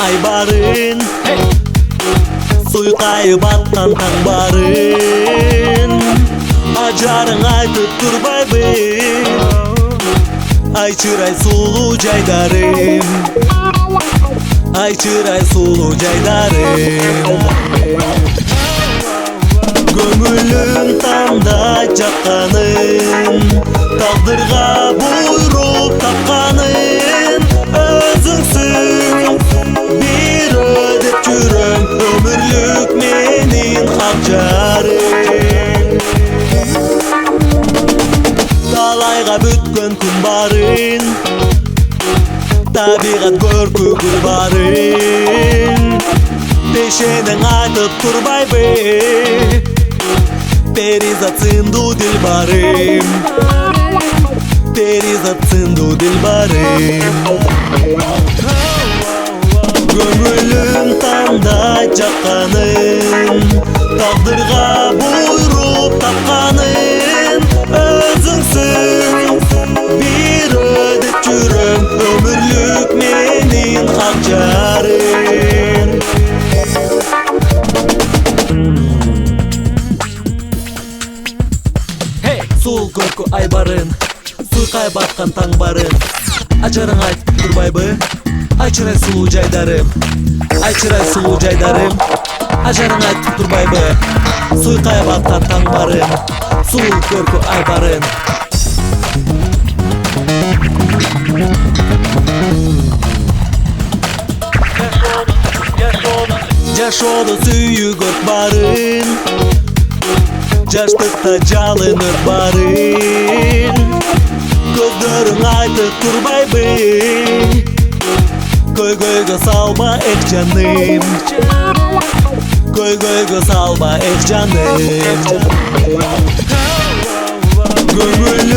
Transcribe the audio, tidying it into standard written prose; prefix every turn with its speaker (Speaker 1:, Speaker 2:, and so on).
Speaker 1: айбарын Суйқайып атқан таңбарын Ажарың айтып тұрбайбы Айчырай сұлу жайдарым Айчырай сұлу жайдарым Көңілім таңдай жаққанын Тағдырға бұйрық тапқанын Өзіңсің бір өдеп жүрім Өмірлік менің ақ жарым Талайға бүткөн күн барын Табиғат көркі гүл барын Пешенің айтып тұрбайбы Перизатсынду дилбарым Перизатсынду дилбарым Көңілім таңдай жаққанын Тағдырға бұйрық тапқанын Өзіңсің бір өдеп жүрім Өмірлік менің ақ жарым Сол көркі айбарын Суйқай батқан таңбарын Ажарың айтып тұрбайбы Айчырай сұлу жайдарым Айчырай сұлу жайдарым Ажарың айтып тұрбайбы Суйқай батқан таңбарын Сол көркі айбарын Жашоды сүйігіп барын Жаштықта жалынып барын Көздерің айтып тұрбайбы Көй-көйге салма эх жаным Көй-көйге салма эх жаным Көңілім